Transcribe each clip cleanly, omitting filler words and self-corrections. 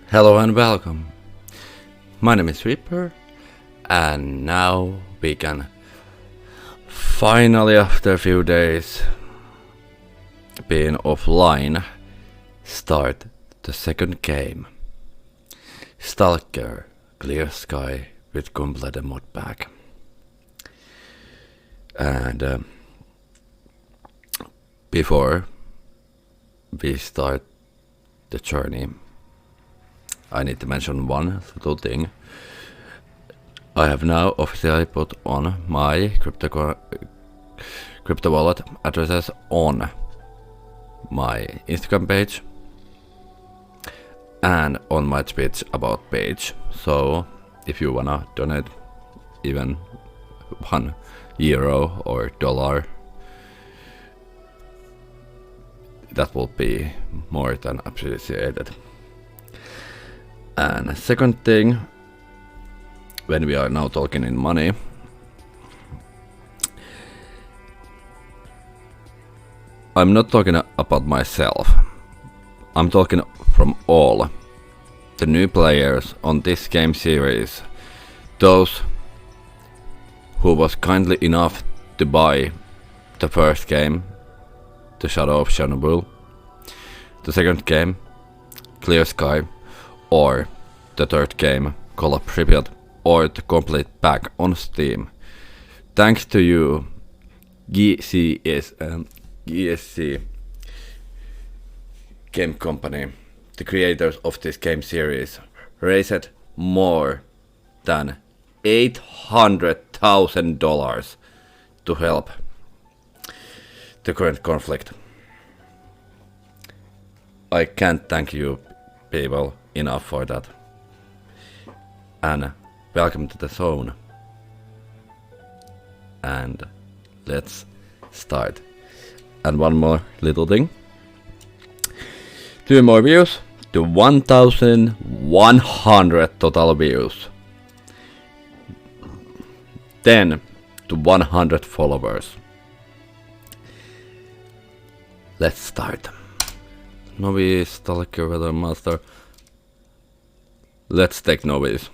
Hello and welcome. My name is Reaper, and now we can finally, after a few days being offline, start the second game. Stalker Clear Sky with complete mod pack. And before we start the journey, I need to mention one little thing. I have now officially put on my crypto wallet addresses on my Instagram page and on my Twitch about page. So if you wanna donate even €1 or dollar, that will be more than appreciated. And second thing, when we are now talking in money, I'm not talking about myself. I'm talking from all the new players on this game series, those who was kindly enough to buy the first game, The Shadow of Chernobyl, the second game, Clear Sky, or the third game, Call of Pripyat, or the complete pack on Steam. Thanks to you, GSC Game Company, the creators of this game series, raised more than $800,000 to help the current conflict. I can't thank you people enough for that. And welcome to the zone. And let's start. And one more little thing. 2 more views to 1,100 total views. 10 to 100 followers. Let's start. Novice, Stalker, Weather Master. Let's take Novice.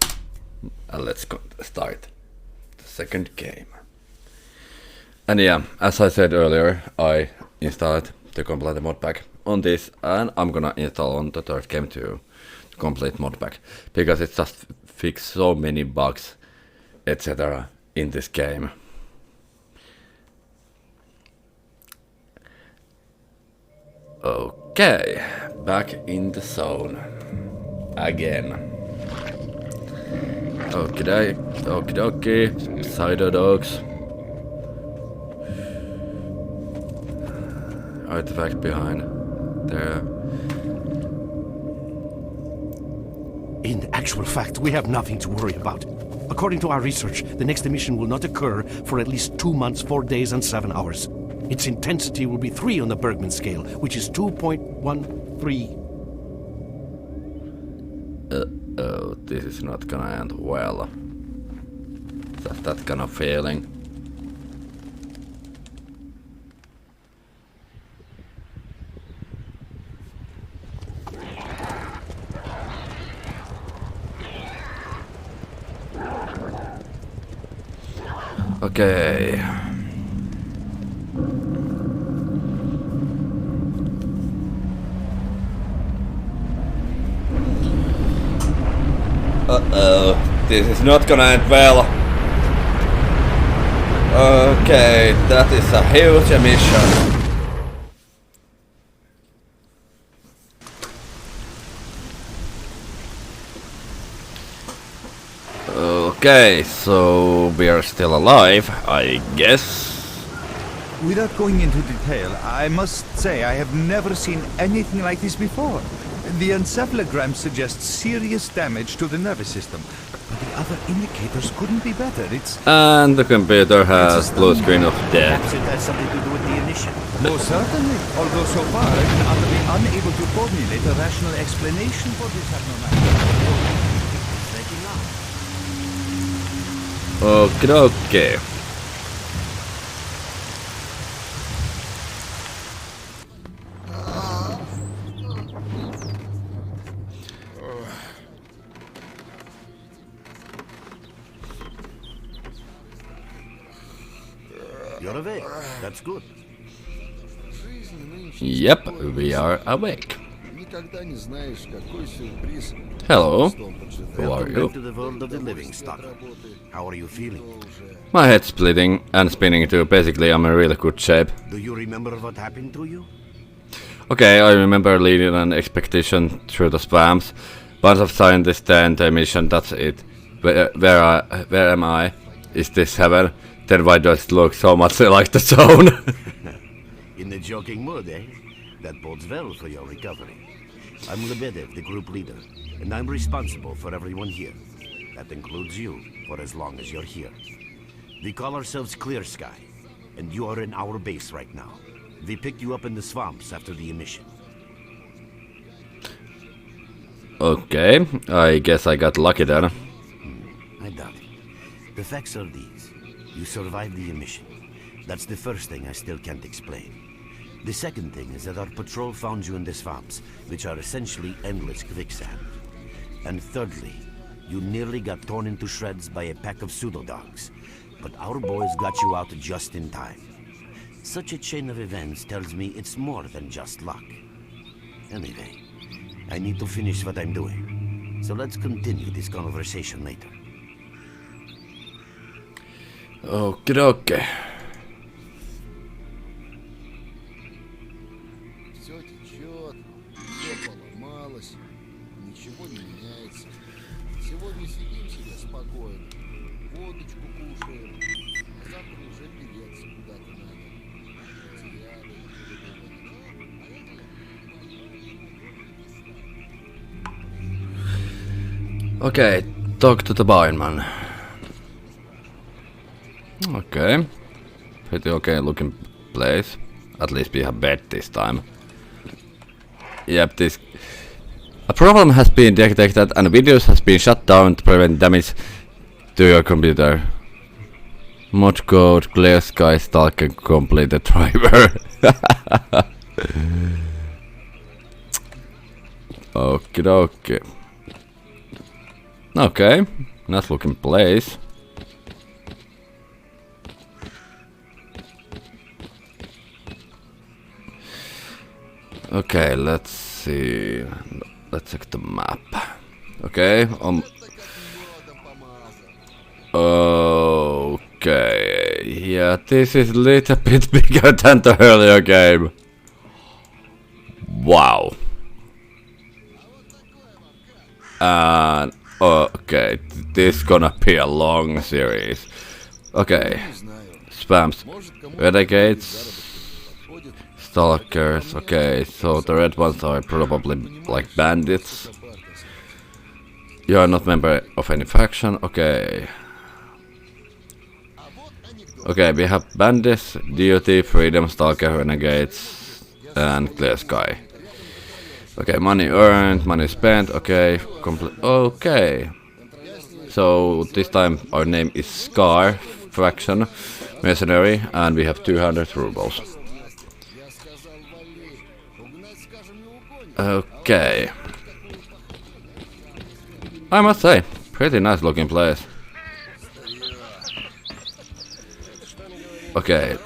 And let's start the second game. And yeah, as I said earlier, I installed the complete mod pack on this, and I'm gonna install on the third game too, the complete mod pack, because it just fixed so many bugs, etc. in this game. Okay, back in the zone again. Okie dokie, cider dogs. Artifact behind there. In actual fact, we have nothing to worry about. According to our research, the next emission will not occur for at least 2 months, 4 days, and 7 hours. Its intensity will be 3 on the Bergman scale, which is 2.13. Oh, this is not gonna end well. Just that kind of feeling. Okay. Uh-oh, this is not gonna end well. Okay, that is a huge emission. Okay, so we are still alive, I guess. Without going into detail, I must say I have never seen anything like this before. The encephalogram suggests serious damage to the nervous system, but the other indicators couldn't be better. And the computer has blue screen of death. Perhaps it has something to do with the ignition. Most certainly, although so far I've been utterly unable to formulate a rational explanation for this abnormality. Okay. You're awake. That's good. Yep, we are awake. Hello. Who are Welcome you? back to the world of the living, Stalker. How are you feeling? My head's splitting and spinning too. Basically, I'm in really good shape. Do you remember what happened to you? Okay, I remember leading an expedition through the swamps. Bunch of scientists and a mission, that's it. Where am I? Is this heaven? Then why does it look so much like the zone? In the joking mood, eh? That bodes well for your recovery. I'm 𝑧.𝑻.𝑨.𝑳.𝑬, the group leader, and I'm responsible for everyone here. That includes you, for as long as you're here. We call ourselves Clear Sky, and you are in our base right now. We picked you up in the swamps after the emission. Okay, I guess I got lucky then. I doubt it. The facts are these. You survived the emission. That's the first thing I still can't explain. The second thing is that our patrol found you in the swamps, which are essentially endless quicksand. And thirdly, you nearly got torn into shreds by a pack of pseudo-dogs. But our boys got you out just in time. Such a chain of events tells me it's more than just luck. Anyway, I need to finish what I'm doing. So let's continue this conversation later. Okay. Все течет, все поломалось, ничего не меняется. Сегодня сидим себе спокойно, водочку кушаем, а завтра уже переться куда-то надо. Потеряли, Okay, talk to the barman. Okay. Pretty okay looking place. At least we have bed this time. Yep, this... A problem has been detected and Windows has been shut down to prevent damage to your computer. Mod code, Clear Sky, Stalker, complete the driver. Okay. Okay, nice looking place. Okay, let's see. Let's check the map. Okay, okay, yeah, this is a little bit bigger than the earlier game. Wow. And okay, this is gonna be a long series. Okay, spams, renegades, stalkers. Okay, so the red ones are probably like bandits. You are not member of any faction. Okay. Okay, we have bandits, duty, freedom, stalker, renegades, and Clear Sky. Okay, money earned, money spent. Okay, okay. So this time our name is Scar faction, mercenary, and we have 200 rubles. Okay. I must say, pretty nice looking place. Okay.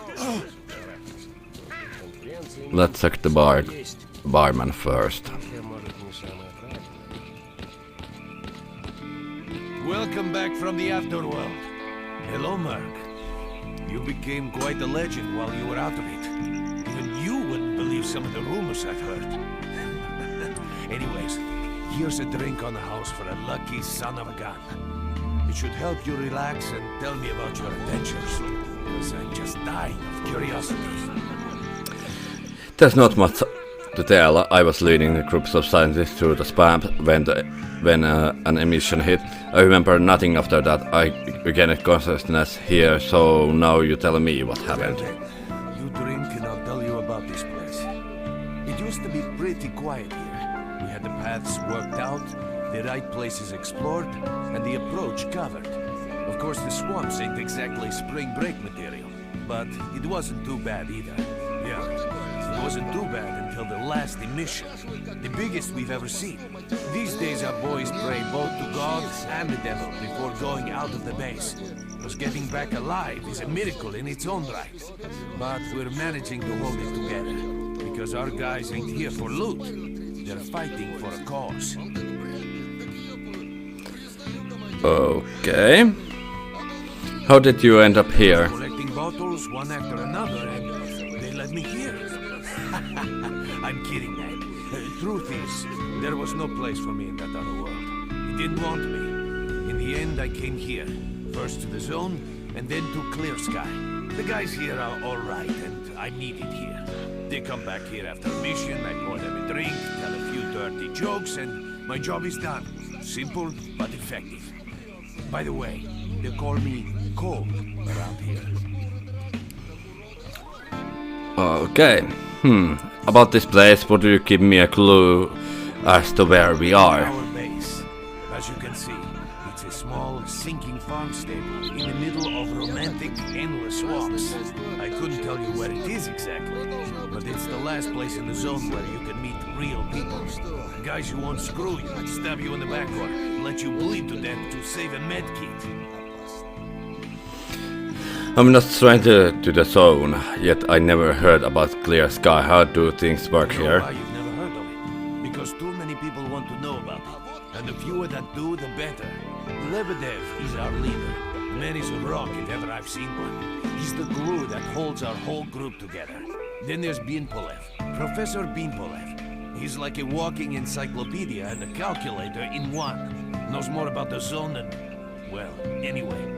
Let's check the barman first. Welcome back from the afterworld. Hello, Merc. You became quite a legend while you were out of it. Even you wouldn't believe some of the rumors I've heard. Anyways, here's a drink on the house for a lucky son of a gun. It should help you relax and tell me about your adventures, because I'm just dying of curiosity. There's not much to tell. I was leading the groups of scientists through the swamp when an emission hit. I remember nothing after that. I regained consciousness here, so now you tell me what happened. You drink and I'll tell you about this place. It used to be pretty quiet here. We had the paths worked out, the right places explored, and the approach covered. Of course, the swamps ain't exactly spring break material, but it wasn't too bad either. Yeah, it wasn't too bad until the last emission. The biggest we've ever seen. These days our boys pray both to God and the devil before going out of the base. Because getting back alive is a miracle in its own right. But we're managing to hold it together. Because our guys ain't here for loot. They're fighting for a cause. Okay. How did you end up here? Collecting bottles one after another, and they let me here. I'm kidding, man. Truth is, there was no place for me in that other world. It didn't want me. In the end, I came here. First to the zone, and then to Clear Sky. The guys here are alright, and I'm needed here. They come back here after a mission, I pour them a drink, tell a few dirty jokes, and my job is done. Simple, but effective. By the way, they call me Cold around here. Okay. About this place, would you give me a clue as to where we are? Our base. As you can see, it's a small, sinking farm stable in the middle of romantic, endless swamps. I couldn't tell you where it is exactly, but it's the last place in the zone where you can meet real people. Guys who won't screw you, stab you in the back or let you bleed to death to save a med kit. I'm not trying to the zone, yet I never heard about Clear Sky. How do things work here? Why you've never heard of it? Because too many people want to know about it. And the fewer that do, the better. 𝑧.𝑻.𝑨 is our leader. The man is a rock if ever I've seen one. He's the glue that holds our whole group together. Then there's 𝑧.𝑻.𝑨, Professor 𝑧.𝑻.𝑨. He's like a walking encyclopedia and a calculator in one. Knows more about the zone than... well, anyway.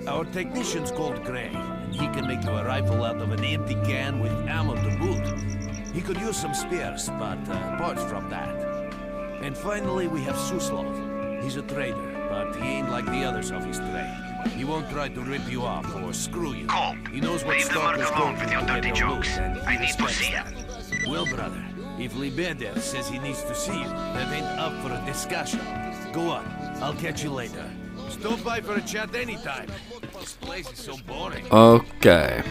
Our technician's called Gray, and he can make you a rifle out of an empty can with ammo to boot. He could use some spares, but apart from that. And finally, we have Suslov. He's a trader, but he ain't like the others of his trade. He won't try to rip you off or screw you. Cold. He knows what Leave the stalkers merc go alone with through your to get dirty their jokes. loot, and he I need to respects see that. it. Well, brother, if 𝑧.𝑻.𝑨 says he needs to see you, that ain't up for a discussion. Go on, I'll catch you later. Stop by for a chat anytime. This place is so boring. Okay.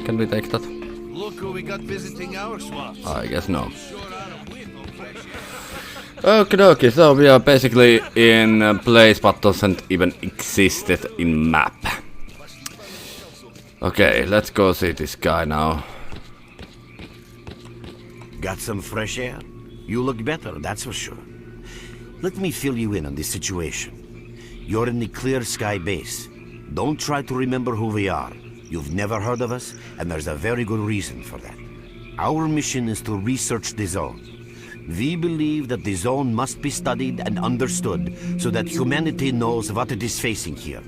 Can we take that? Look who we got visiting our swamps. I guess no. Sure out of whiff of fresh air. Okie dokie, so we are basically in a place what doesn't even existed in map. Okay, let's go see this guy now. Got some fresh air? You look better, that's for sure. Let me fill you in on this situation. You're in the Clear Sky base. Don't try to remember who we are. You've never heard of us, and there's a very good reason for that. Our mission is to research the zone. We believe that the zone must be studied and understood so that humanity knows what it is facing here.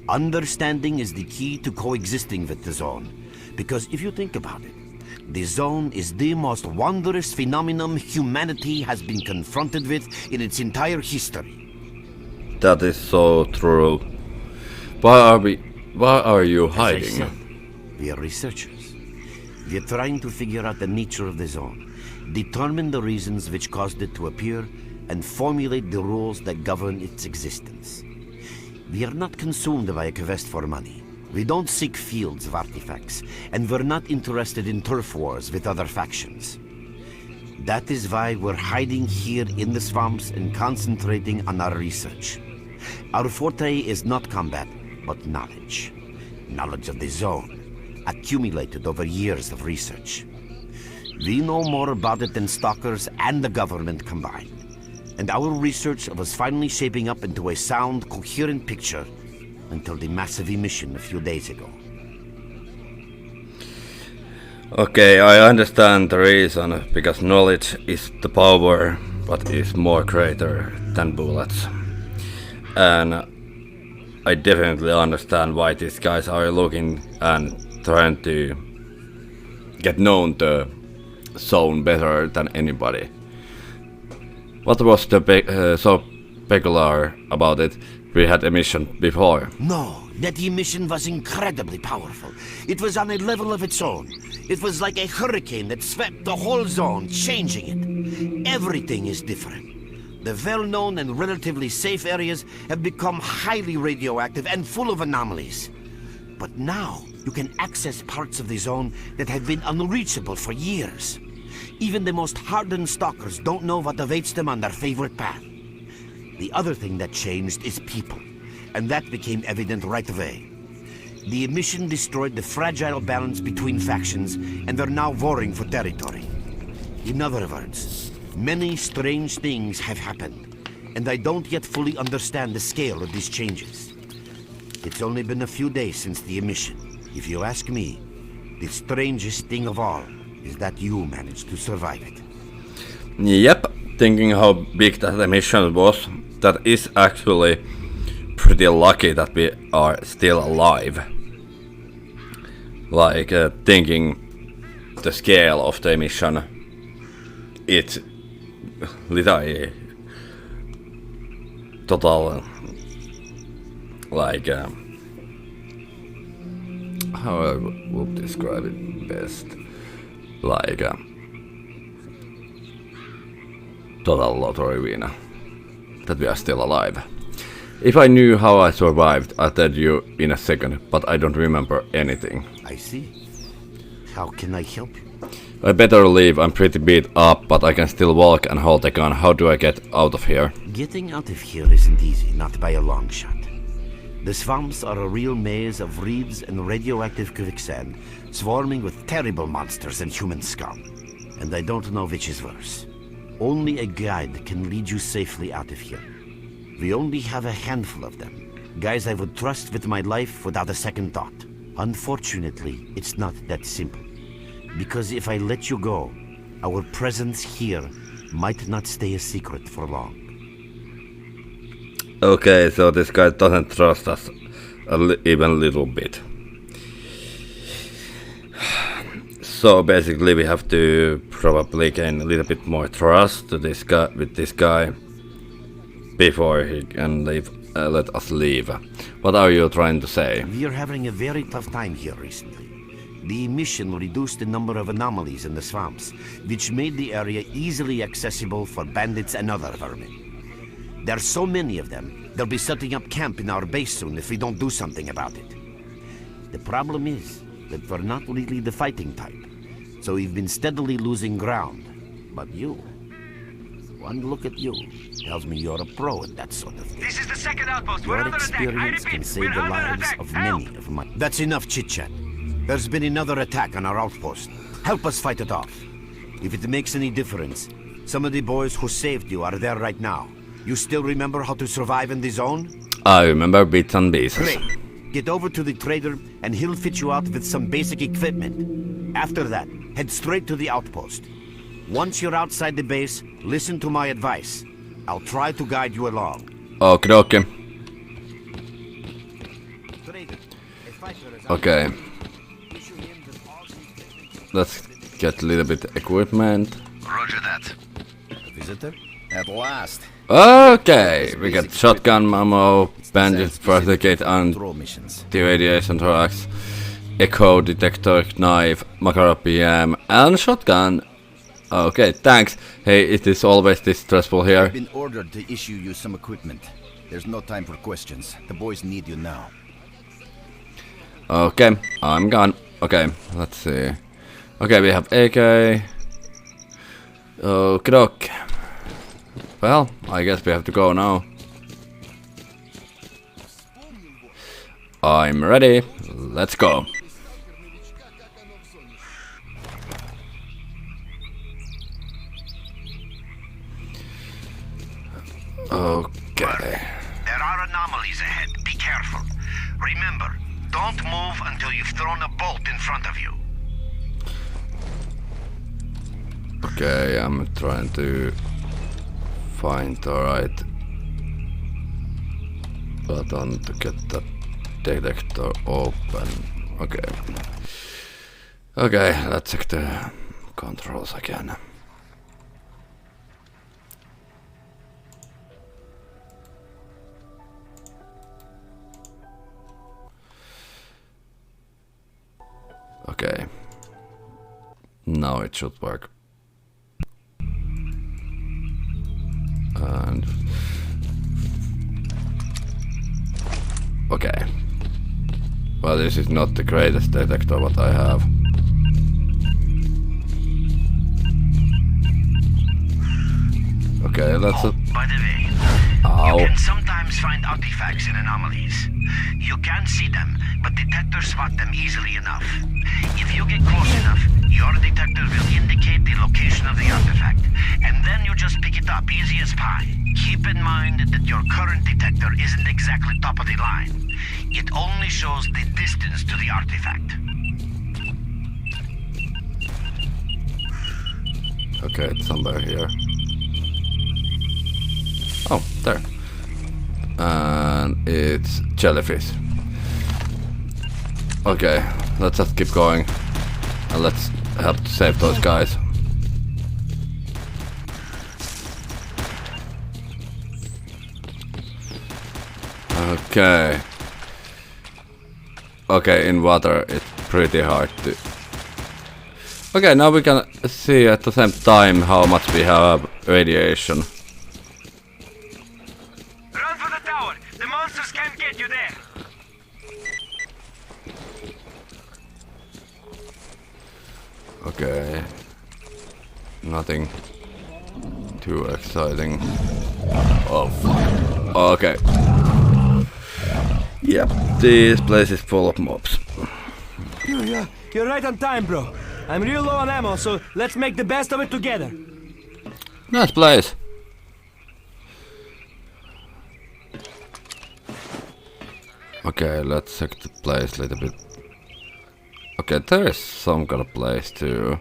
Understanding is the key to coexisting with the zone. Because if you think about it, the zone is the most wondrous phenomenon humanity has been confronted with in its entire history. That is so true. Why are you As I hiding? said, we are researchers. We are trying to figure out the nature of the zone, determine the reasons which caused it to appear, and formulate the rules that govern its existence. We are not consumed by a quest for money. We don't seek fields of artifacts, and we're not interested in turf wars with other factions. That is why we're hiding here in the swamps and concentrating on our research. Our forte is not combat, but knowledge. Knowledge of the zone, accumulated over years of research. We know more about it than stalkers and the government combined. And our research was finally shaping up into a sound, coherent picture until the massive emission a few days ago. Okay, I understand the reason, because knowledge is the power, but is more greater than bullets. And I definitely understand why these guys are looking and trying to get known the zone better than anybody. What was the so peculiar about it? We had a mission before. No, that emission was incredibly powerful. It was on a level of its own. It was like a hurricane that swept the whole zone, changing it. Everything is different. The well-known and relatively safe areas have become highly radioactive and full of anomalies. But now, you can access parts of the zone that have been unreachable for years. Even the most hardened stalkers don't know what awaits them on their favorite path. The other thing that changed is people, and that became evident right away. The emission destroyed the fragile balance between factions, and they're now warring for territory. In other words, many strange things have happened, and I don't yet fully understand the scale of these changes. It's only been a few days since the emission. If you ask me, the strangest thing of all is that you managed to survive it. Yep, thinking how big that emission was, that is actually pretty lucky that we are still alive. Like, thinking the scale of the emission, it's literally total, like, how I would describe it best, like, total lottery winner, that we are still alive. If I knew how I survived, I'll tell you in a second, but I don't remember anything. I see. How can I help you? I better leave, I'm pretty beat up, but I can still walk and hold a gun. How do I get out of here? Getting out of here isn't easy, not by a long shot. The swamps are a real maze of reeds and radioactive quicksand, swarming with terrible monsters and human scum. And I don't know which is worse. Only a guide can lead you safely out of here. We only have a handful of them, guys I would trust with my life without a second thought. Unfortunately, it's not that simple. Because if I let you go, our presence here might not stay a secret for long. Okay, so this guy doesn't trust us even a little bit. So basically we have to probably gain a little bit more trust to this guy, with this guy, before he can leave, let us leave. What are you trying to say? We are having a very tough time here recently. The emission reduced the number of anomalies in the swamps, which made the area easily accessible for bandits and other vermin. There are so many of them, they'll be setting up camp in our base soon if we don't do something about it. The problem is that we're not really the fighting type, so we've been steadily losing ground. But you, one look at you, tells me you're a pro at that sort of thing. This is the second outpost. Your experience can save the lives of many of my... That's enough chit-chat. There's been another attack on our outpost. Help us fight it off. If it makes any difference, some of the boys who saved you are there right now. You still remember how to survive in the zone? I remember bits and pieces. Great. Get over to the trader and he'll fit you out with some basic equipment. After that, head straight to the outpost. Once you're outside the base, listen to my advice. I'll try to guide you along. Okie dokie. Okay. Let's get a little bit equipment. Roger that. Visitor? At last. Okay, we got shotgun ammo, bandage, first gate, and the radiation thorax, echo detector, knife, Makarov PM, and shotgun. Okay, thanks. Hey, it is always this stressful here. I've been ordered to issue you some equipment. There's no time for questions. The boys need you now. Okay, I'm gone. Okay, let's see. Okay, we have AK. Okey-doke. Well, I guess we have to go now. I'm ready. Let's go. Okay. There are anomalies ahead. Be careful. Remember, don't move until you've thrown a bolt in front of you. Okay, I'm trying to find the right button to get the detector open. Okay. Okay, let's check the controls again. Okay. Now it should work. And okay. Well, this is not the greatest detector what I have. Okay, let's... By the way, Ow. you can sometimes find artifacts in anomalies. You can't see them, but detectors spot them easily enough. If you get close enough, your detector will indicate the location of the artifact, and then you just pick it up easy as pie. Keep in mind that your current detector isn't exactly top of the line. It only shows the distance to the artifact. Okay, it's somewhere here. Oh, there. And it's jellyfish. Okay, let's just keep going. And let's help to save those guys. Okay. Okay, in water it's pretty hard to... Okay, now we can see at the same time how much we have radiation. Run for the tower! The monsters can't get you there! Okay. Nothing too exciting. Oh fuck. Okay. Yep, this place is full of mobs. You're right on time, bro. I'm real low on ammo, so let's make the best of it together. Nice place. Okay, let's check the place a little bit. Okay, there is some kind of place too.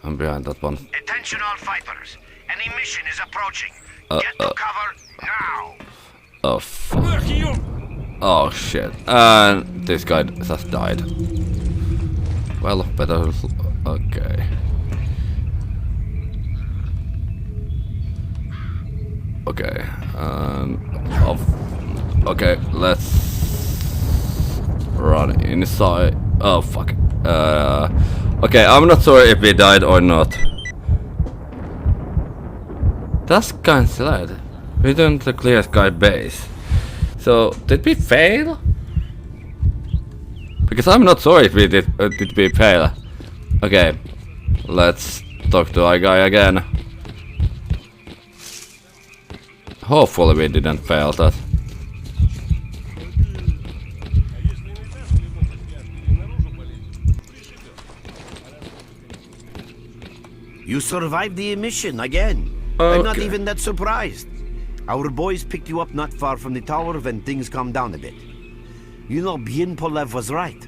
I'm behind that one. Attention all fighters. An emission is approaching. Get to cover now! Oh fuck. Oh shit. And this guy just died. Well, better... Okay. Okay. Okay, let's run inside. Oh fuck. Okay, I'm not sure if we died or not. That's kinda sad. We didn't clear Sky base. So did we fail? Because I'm not sure if we did we fail. Okay, let's talk to our guy again. Hopefully we didn't fail that. You survived the emission again. I'm not even that surprised. Our boys picked you up not far from the tower when things calmed down a bit. You know, 𝑺.𝑻.𝑨 was right.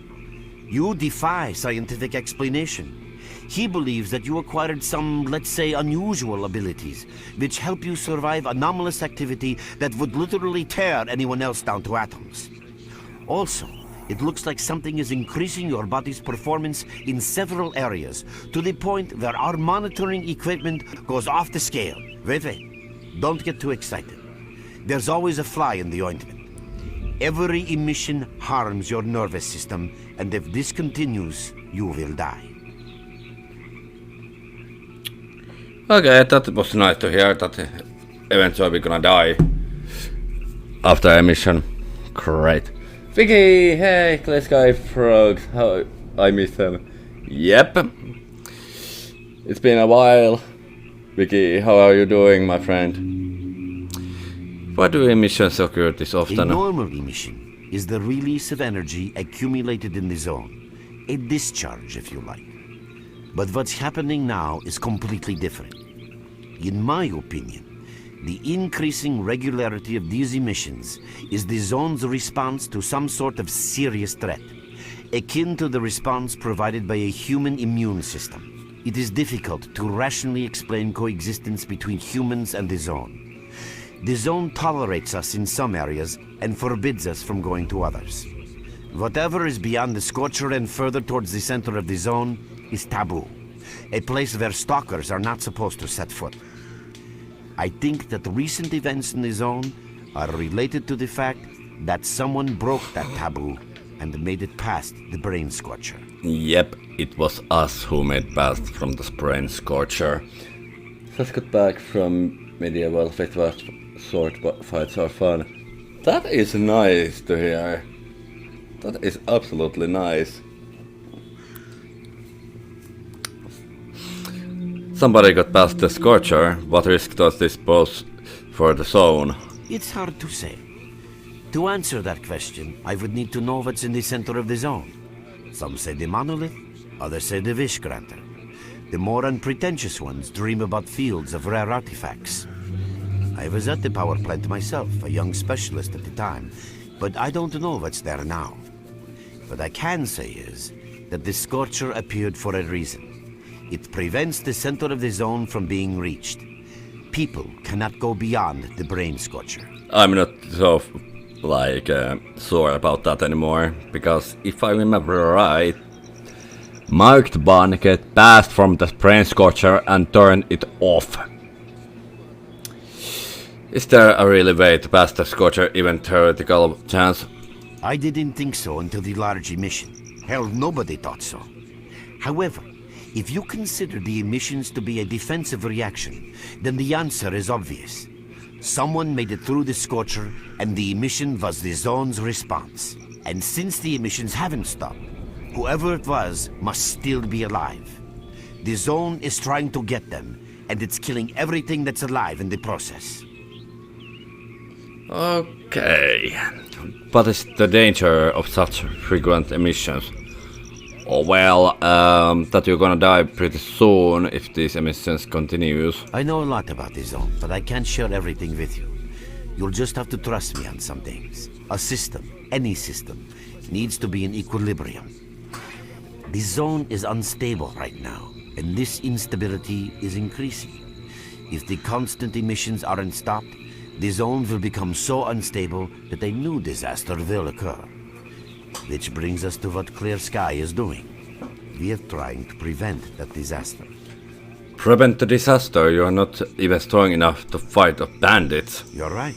You defy scientific explanation. He believes that you acquired some, let's say, unusual abilities, which help you survive anomalous activity that would literally tear anyone else down to atoms. Also, it looks like something is increasing your body's performance in several areas, to the point where our monitoring equipment goes off the scale. Wait. Don't get too excited. There's always a fly in the ointment. Every emission harms your nervous system, and if this continues, you will die. Okay, that was nice to hear that eventually we're gonna die after emission. Great. Vicky, hey, Clay Sky Frogs, how I miss them. Yep. It's been a while. Vicky, how are you doing, my friend? Why do emissions occur this often? A normal emission is the release of energy accumulated in the zone. A discharge, if you like. But what's happening now is completely different. In my opinion, the increasing regularity of these emissions is the zone's response to some sort of serious threat, akin to the response provided by a human immune system. It is difficult to rationally explain coexistence between humans and the zone. The zone tolerates us in some areas and forbids us from going to others. Whatever is beyond the Scorcher and further towards the center of the zone is taboo, a place where stalkers are not supposed to set foot. I think that recent events in the zone are related to the fact that someone broke that taboo and made it past the Brain Scorcher. Yep, it was us who made past from the Brain Scorcher. Just got back from medieval sword fights are fun. That is nice to hear. That is absolutely nice. Somebody got past the Scorcher. What risk does this pose for the zone? It's hard to say. To answer that question, I would need to know what's in the center of the zone. Some say the monolith, others say the wish granter. The more unpretentious ones dream about fields of rare artifacts. I was at the power plant myself, a young specialist at the time, but I don't know what's there now. What I can say is that the Scorcher appeared for a reason. It prevents the center of the zone from being reached. People cannot go beyond the brain Scorcher. I'm not so sure about that anymore, because if I remember right, Marked Barnacle passed from the brain Scorcher and turned it off. Is there a really way to pass the Scorcher, even theoretical chance? I didn't think so until the large emission. Hell, nobody thought so. However, if you consider the emissions to be a defensive reaction, then the answer is obvious. Someone made it through the Scorcher, and the emission was the zone's response. And since the emissions haven't stopped, whoever it was must still be alive. The zone is trying to get them, and it's killing everything that's alive in the process. Okay. What is the danger of such frequent emissions? Oh well, that you're gonna die pretty soon if these emissions continues. I know a lot about the zone, but I can't share everything with you. You'll just have to trust me on some things. A system, any system, needs to be in equilibrium. The zone is unstable right now, and this instability is increasing. If the constant emissions aren't stopped, the zone will become so unstable that a new disaster will occur. Which brings us to what Clear Sky is doing. We are trying to prevent that disaster. Prevent the disaster? You're not even strong enough to fight off bandits. You're right.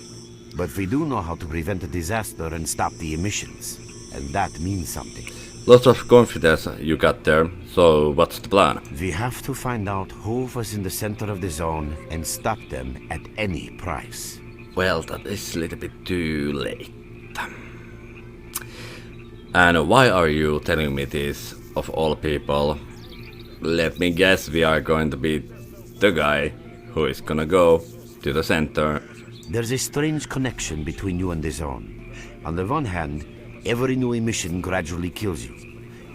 But we do know how to prevent a disaster and stop the emissions. And that means something. Lots of confidence you got there. So what's the plan? We have to find out who was in the center of the zone and stop them at any price. Well, that is a little bit too late. And why are you telling me this, of all people? Let me guess, we are going to be the guy who is gonna go to the center. There's a strange connection between you and the zone. On the one hand, every new emission gradually kills you.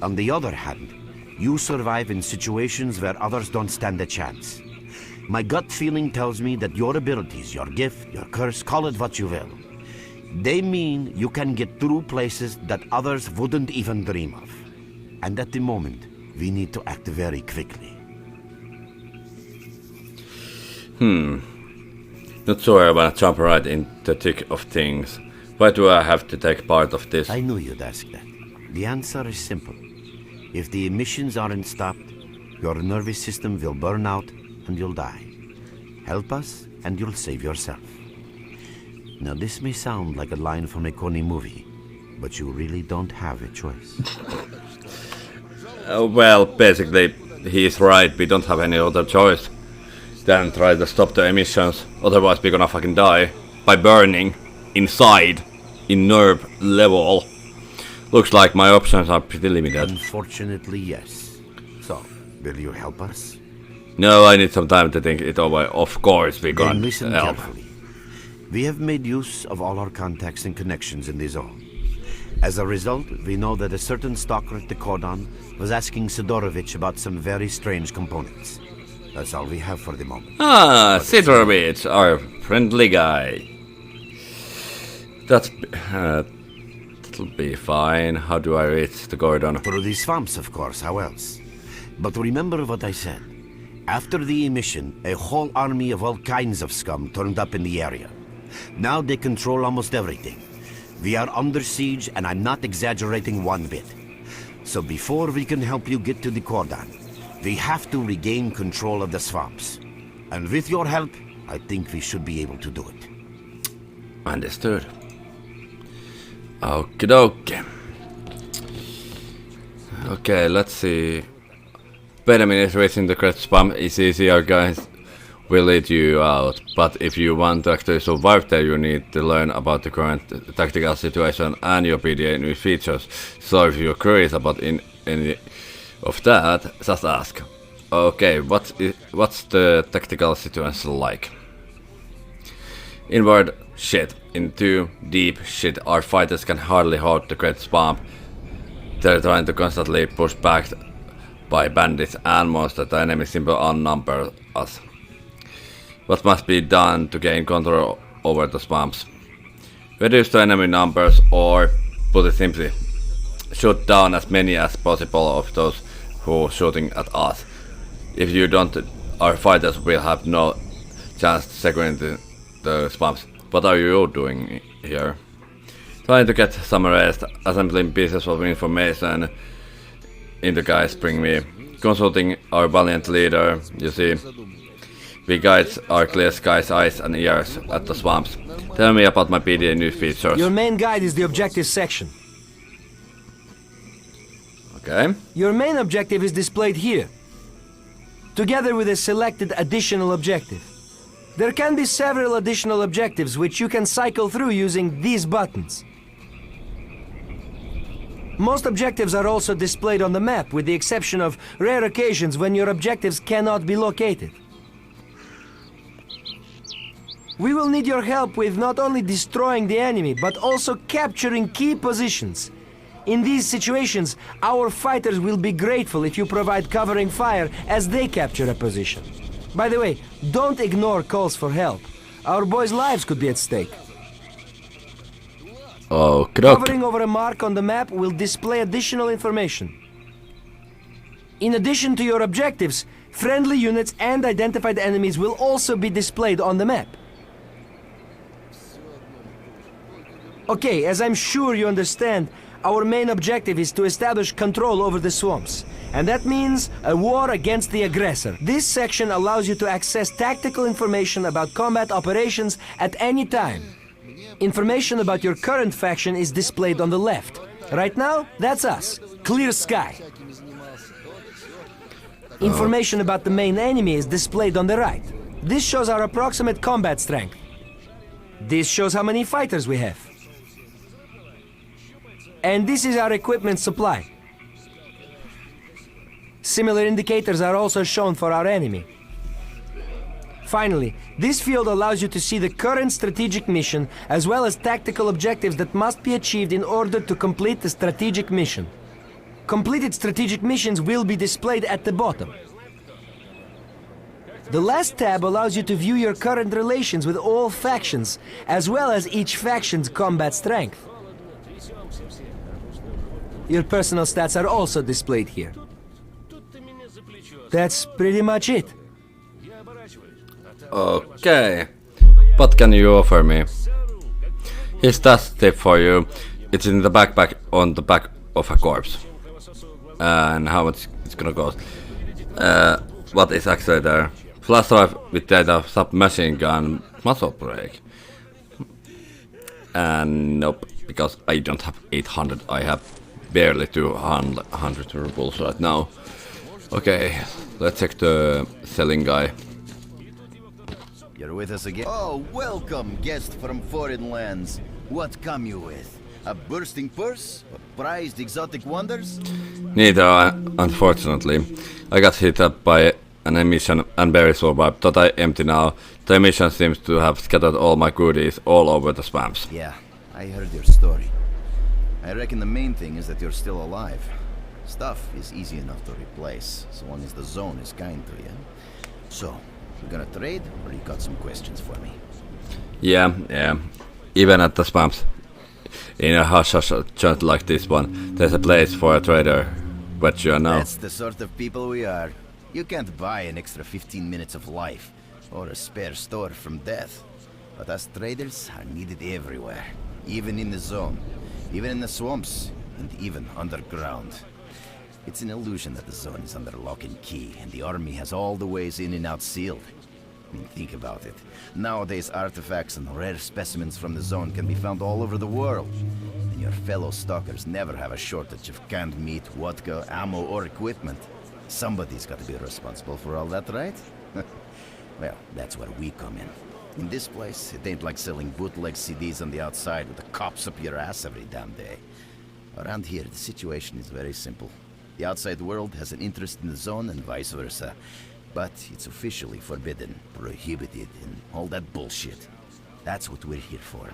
On the other hand, you survive in situations where others don't stand a chance. My gut feeling tells me that your abilities, your gift, your curse, call it what you will, they mean you can get through places that others wouldn't even dream of. And at the moment, we need to act very quickly. Not sure I wanna jump right into the thick of things. Why do I have to take part of this? I knew you'd ask that. The answer is simple. If the emissions aren't stopped, your nervous system will burn out and you'll die. Help us and you'll save yourself. Now this may sound like a line from a corny movie, but you really don't have a choice. Well, basically, he's right. We don't have any other choice than try to stop the emissions. Otherwise, we're gonna fucking die by burning inside in nerve level. Looks like my options are pretty limited. Unfortunately, yes. So, will you help us? No, I need some time to think it over. Of course, we're Then gonna listen help. carefully. We have made use of all our contacts and connections in the zone. As a result, we know that a certain stalker at the cordon was asking Sidorovich about some very strange components. That's all we have for the moment. Ah, Sidorovich, our friendly guy. That'll be fine. How do I reach the cordon? Through the swamps, of course, how else? But remember what I said. After the emission, a whole army of all kinds of scum turned up in the area. Now they control almost everything. We are under siege, and I'm not exaggerating one bit. So before we can help you get to the cordon, we have to regain control of the swamps. And with your help, I think we should be able to do it. Understood. Okie dokie. Okay, let's see. Wait a minute, reaching the great spam is easier, guys. will lead you out, but if you want to actually survive there, you need to learn about the current tactical situation and your PDA new features. So if you're curious about any of that, just ask. Okay, what's the tactical situation like? Inward shit. In too deep shit, our fighters can hardly hold the great swamp. They're trying to constantly push back by bandits and monsters. The enemy simply outnumber us. What must be done to gain control over the swamps? Reduce the enemy numbers, or put it simply, shoot down as many as possible of those who are shooting at us. If you don't, our fighters will have no chance securing the swamps. What are you doing here? Trying to get some rest, assembling pieces of information in the guys bring me. Consulting our valiant leader, you see. We guides our clear skies, eyes and ears at the swamps. Tell me about my PDA new features. Your main guide is the objective section. Okay. Your main objective is displayed here, together with a selected additional objective. There can be several additional objectives which you can cycle through using these buttons. Most objectives are also displayed on the map, with the exception of rare occasions when your objectives cannot be located. We will need your help with not only destroying the enemy, but also capturing key positions. In these situations, our fighters will be grateful if you provide covering fire as they capture a position. By the way, don't ignore calls for help. Our boys' lives could be at stake. Oh, Hovering over a mark on the map will display additional information. In addition to your objectives, friendly units and identified enemies will also be displayed on the map. Okay, as I'm sure you understand, our main objective is to establish control over the swamps. And that means a war against the aggressor. This section allows you to access tactical information about combat operations at any time. Information about your current faction is displayed on the left. Right now, that's us. Clear sky. Information about the main enemy is displayed on the right. This shows our approximate combat strength. This shows how many fighters we have. And this is our equipment supply. Similar indicators are also shown for our enemy. Finally, this field allows you to see the current strategic mission as well as tactical objectives that must be achieved in order to complete the strategic mission. Completed strategic missions will be displayed at the bottom. The last tab allows you to view your current relations with all factions, as well as each faction's combat strength. Your personal stats are also displayed here. That's pretty much it. Okay. What can you offer me? Here's that tip for you. It's in the backpack on the back of a corpse. And how much it's gonna cost? What is actually there? Flash drive with data, submachine gun, muzzle brake. And nope, because I don't have 800. I have barely 200 rubles right now. Okay, let's check the selling guy. You're with us again? Oh, welcome, guest from foreign lands. What come you with? A bursting purse? A prized exotic wonders? Neither, unfortunately. I got hit up by an emission and barely survived. Totally empty now. The emission seems to have scattered all my goodies all over the swamps. Yeah, I heard your story. I reckon the main thing is that you're still alive. Stuff is easy enough to replace, so long as the zone is kind to you. So, you gonna trade, or you got some questions for me? Yeah. Even at the swamps, in a hush-hush joint like this one, there's a place for a trader, but you know. That's the sort of people we are. You can't buy an extra 15 minutes of life, or a spare store from death. But us traders are needed everywhere, even in the zone, even in the swamps, and even underground. It's an illusion that the zone is under lock and key, and the army has all the ways in and out sealed. I mean, think about it. Nowadays, artifacts and rare specimens from the zone can be found all over the world. And your fellow stalkers never have a shortage of canned meat, vodka, ammo, or equipment. Somebody's got to be responsible for all that, right? Well, that's where we come in. In this place, it ain't like selling bootleg CDs on the outside with the cops up your ass every damn day. Around here, the situation is very simple. The outside world has an interest in the zone and vice versa. But it's officially forbidden, prohibited, and all that bullshit. That's what we're here for.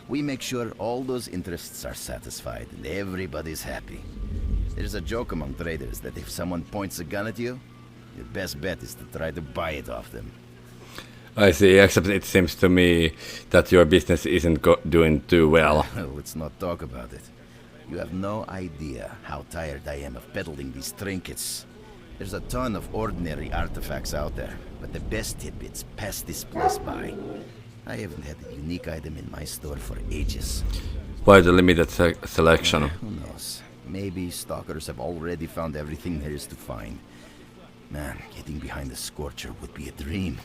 We make sure all those interests are satisfied and everybody's happy. There's a joke among traders that if someone points a gun at you, your best bet is to try to buy it off them. I see, except it seems to me that your business isn't doing too well. Let's not talk about it. You have no idea how tired I am of peddling these trinkets. There's a ton of ordinary artifacts out there, but the best tidbits pass this place by. I haven't had a unique item in my store for ages. Why the limited selection? Who knows? Maybe stalkers have already found everything there is to find. Man, getting behind the Scorcher would be a dream.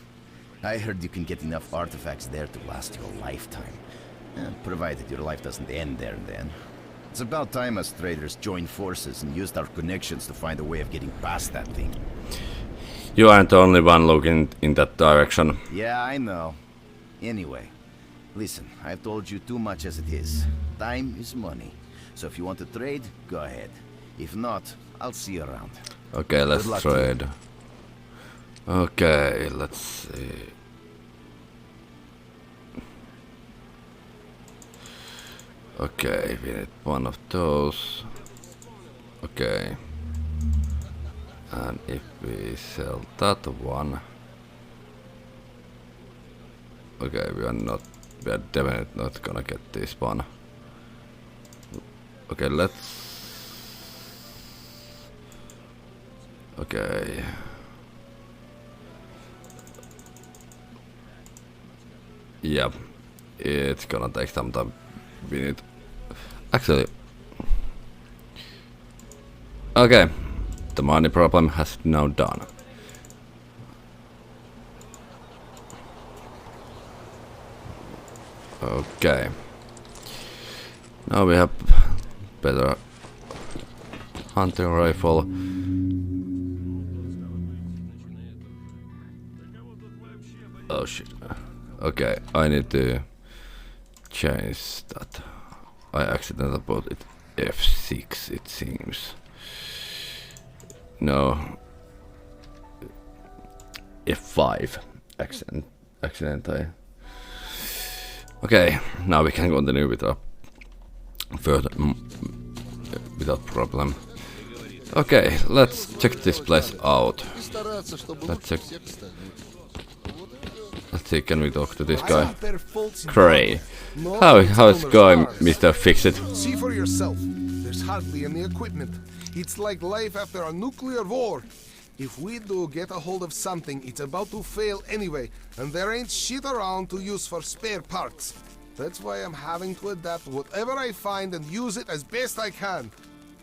I heard you can get enough artifacts there to last you a lifetime. Provided your life doesn't end there and then. It's about time us traders joined forces and used our connections to find a way of getting past that thing. You aren't the only one looking in that direction. Yeah, I know. Anyway, listen, I've told you too much as it is. Time is money. So if you want to trade, go ahead. If not, I'll see you around. Okay, let's trade. Okay, let's see. Okay, we need one of those. Okay. And if we sell that one. Okay, we are definitely not gonna get this one. Okay, let's. Okay. Yeah, it's gonna take some time. We need. Actually. Okay, the money problem has now done. Okay. Now we have better hunting rifle. Oh shit. Okay, I need to change that. I accidentally bought it F6, it seems. No. F5. Accidentally. Okay, now we can continue with our further without problem. Okay, let's check this place out. Let's see, can we talk to this guy? Cray. How's it going, Mr. Fix-It? See for yourself. There's hardly any equipment. It's like life after a nuclear war. If we do get a hold of something, it's about to fail anyway, and there ain't shit around to use for spare parts. That's why I'm having to adapt whatever I find and use it as best I can.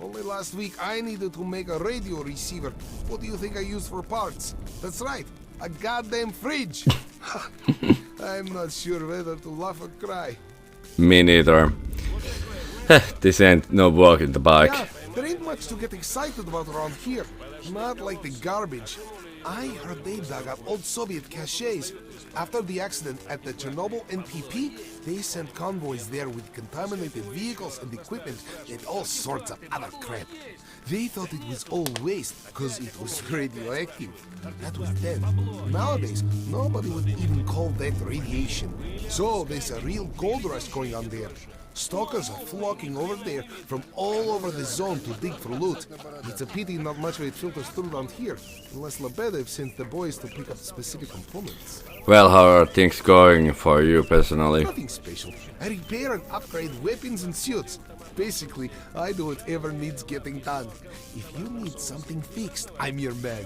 Only last week I needed to make a radio receiver. What do you think I used for parts? That's right, a goddamn fridge. I'm not sure whether to laugh or cry. Me neither. This ain't no walk in the bike. Yeah, there ain't much to get excited about around here. Not like the garbage. I heard they dug up old Soviet caches. After the accident at the Chernobyl NPP, they sent convoys there with contaminated vehicles and equipment and all sorts of other crap. They thought it was all waste because it was radioactive. That was then. Nowadays, nobody would even call that radiation. So there's a real gold rush going on there. Stalkers are flocking over there from all over the zone to dig for loot. It's a pity not much of it filters through around here, unless 𝑧.𝑻.𝑨 sends the boys to pick up specific components. Well, how are things going for you personally? Nothing special. I repair and upgrade weapons and suits. Basically, I do whatever needs getting done. If you need something fixed, I'm your man.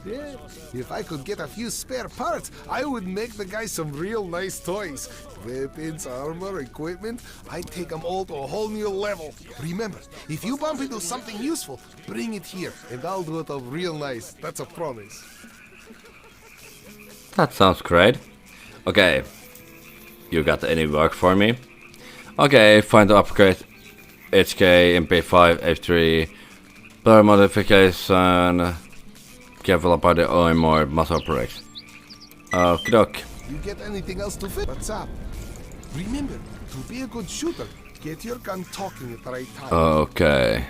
Yeah, if I could get a few spare parts, I would make the guys some real nice toys. Weapons, armor, equipment, I'd take them all to a whole new level. Remember, if you bump into something useful, bring it here, and I'll do it up real nice. That's a promise. That sounds great. Okay. You got any work for me? Okay, find the upgrade HK, MP5, F3, player modification, careful about the OM or muscle brakes. Okie doke. You get anything else to fit? What's up? Remember, to be a good shooter, get your gun talking at the right time. Okay.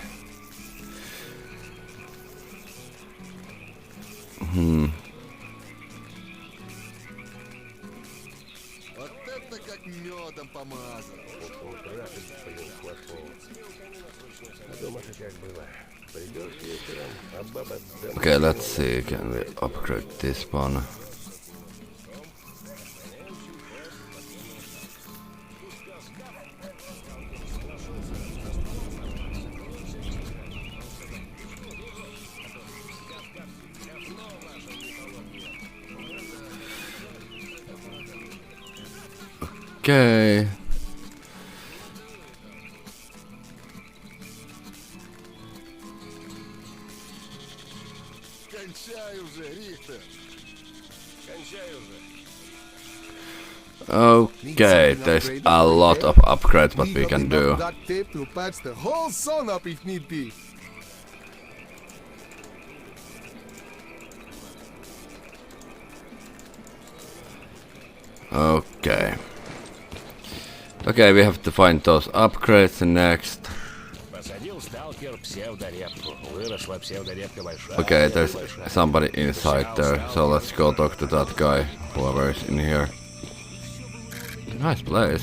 Вот это как медом помазано. Okay, let's see. Can we upgrade this one? Okay. Кончай уже, Рихтер. Кончай уже. Okay, there's a lot of upgrades what we can do. That tape to patch the whole zone up if need be. Okay. Okay, we have to find those upgrades next. Okay, there's somebody inside there, so let's go talk to that guy, whoever is in here. Nice place.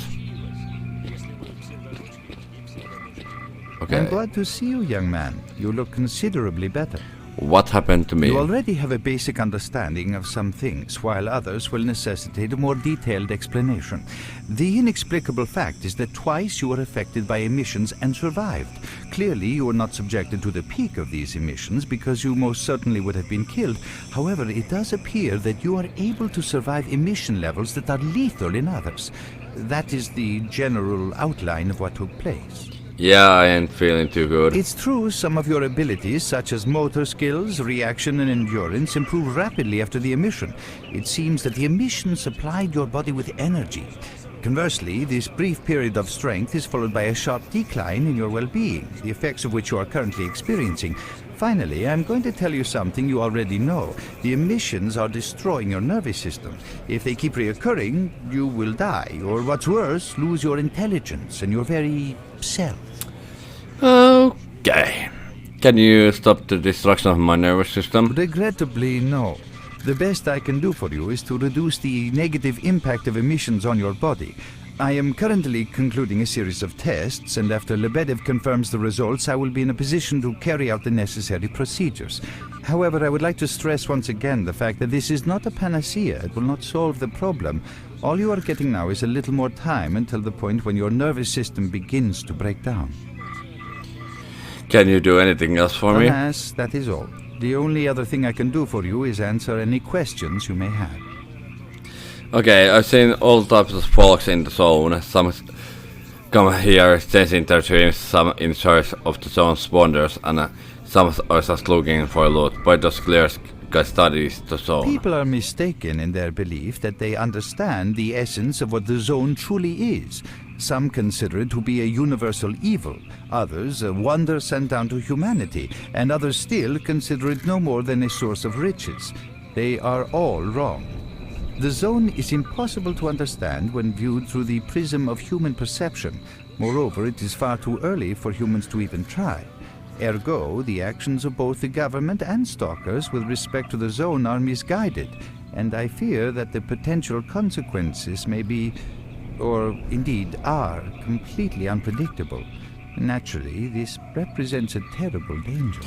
Okay. I'm glad to see you, young man. You look considerably better. What happened to me? You already have a basic understanding of some things, while others will necessitate a more detailed explanation. The inexplicable fact is that twice you were affected by emissions and survived. Clearly, you were not subjected to the peak of these emissions because you most certainly would have been killed. However, it does appear that you are able to survive emission levels that are lethal in others. That is the general outline of what took place. Yeah, I ain't feeling too good. It's true some of your abilities, such as motor skills, reaction and endurance, improve rapidly after the emission. It seems that the emission supplied your body with energy. Conversely, this brief period of strength is followed by a sharp decline in your well-being, the effects of which you are currently experiencing. Finally, I'm going to tell you something you already know. The emissions are destroying your nervous system. If they keep reoccurring, you will die, or what's worse, lose your intelligence and your very self. Okay. Can you stop the destruction of my nervous system? Regrettably, no. The best I can do for you is to reduce the negative impact of emissions on your body. I am currently concluding a series of tests, and after Lebedev confirms the results, I will be in a position to carry out the necessary procedures. However, I would like to stress once again the fact that this is not a panacea. It will not solve the problem. All you are getting now is a little more time until the point when your nervous system begins to break down. Can you do anything else for me? Alas, that is all. The only other thing I can do for you is answer any questions you may have. Okay, I've seen all types of folks in the zone. Some come here changing their dreams, some in search of the zone's wonders, and some are just looking for loot. Why does Clear Sky studies the zone? People are mistaken in their belief that they understand the essence of what the zone truly is. Some consider it to be a universal evil, others a wonder sent down to humanity, and others still consider it no more than a source of riches. They are all wrong. The zone is impossible to understand when viewed through the prism of human perception. Moreover, it is far too early for humans to even try. Ergo, the actions of both the government and stalkers with respect to the zone are misguided, and I fear that the potential consequences may be, or indeed are, completely unpredictable. Naturally, this represents a terrible danger.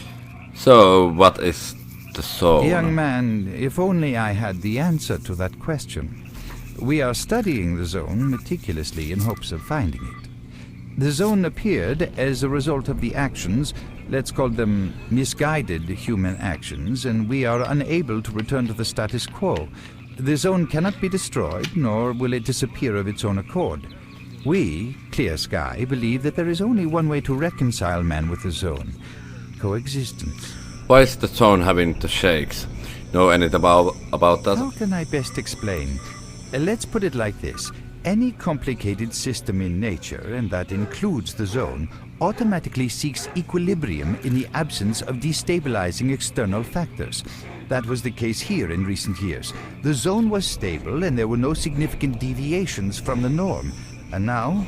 So, what is the zone? Young man, if only I had the answer to that question. We are studying the zone meticulously in hopes of finding it. The zone appeared as a result of the actions, let's call them misguided human actions, and we are unable to return to the status quo. The zone cannot be destroyed, nor will it disappear of its own accord. We, Clear Sky, believe that there is only one way to reconcile man with the zone: coexistence. Why is the zone having the shakes? Know anything about that? How can I best explain? Let's put it like this. Any complicated system in nature, and that includes the zone, automatically seeks equilibrium in the absence of destabilizing external factors. That was the case here in recent years. The zone was stable and there were no significant deviations from the norm. And now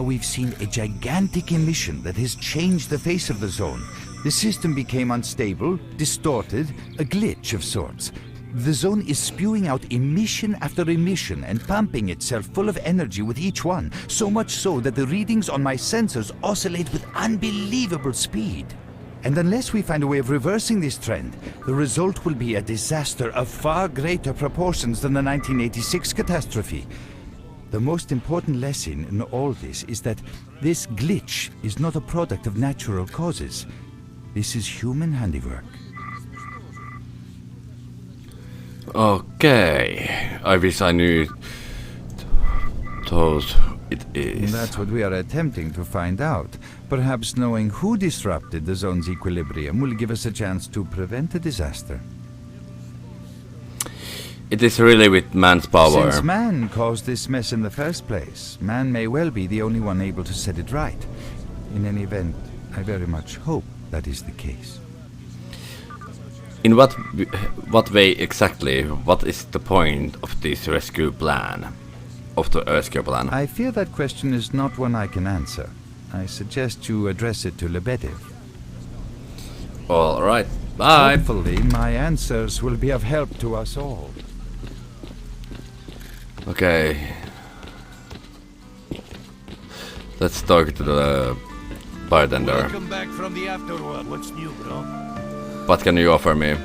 we've seen a gigantic emission that has changed the face of the zone. The system became unstable, distorted, a glitch of sorts. The zone is spewing out emission after emission and pumping itself full of energy with each one, so much so that the readings on my sensors oscillate with unbelievable speed. And unless we find a way of reversing this trend, the result will be a disaster of far greater proportions than the 1986 catastrophe. The most important lesson in all this is that this glitch is not a product of natural causes. This is human handiwork. Okay, I wish I knew those it is. That's what we are attempting to find out. Perhaps knowing who disrupted the zone's equilibrium will give us a chance to prevent a disaster. It is really with man's power. Since man caused this mess in the first place, man may well be the only one able to set it right. In any event, I very much hope that is the case. In what way exactly? What is the point of this rescue plan? Of the rescue plan? I fear that question is not one I can answer. I suggest you address it to 𝑬.𝑳.𝑲.𝑬.𝑹. Alright, bye! Hopefully my answers will be of help to us all. Okay. Let's talk to the bartender. Welcome back from the afterworld. What's new, bro? What can you offer me?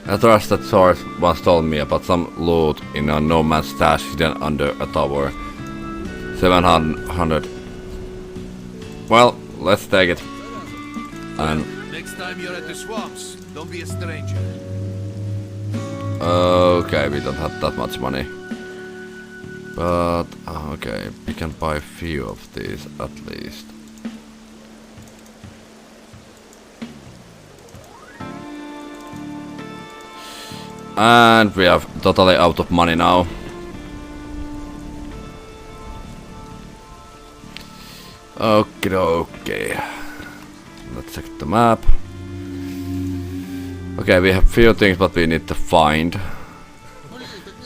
I trust that source once told me about some loot in a no man's stash hidden under a tower. 700. Well, let's take it. And Next time you're at the swamps, don't be a stranger. okay, we don't have that much money. But okay, we can buy a few of these at least. And we are totally out of money now. Okay. Let's check the map. Okay, we have few things but we need to find.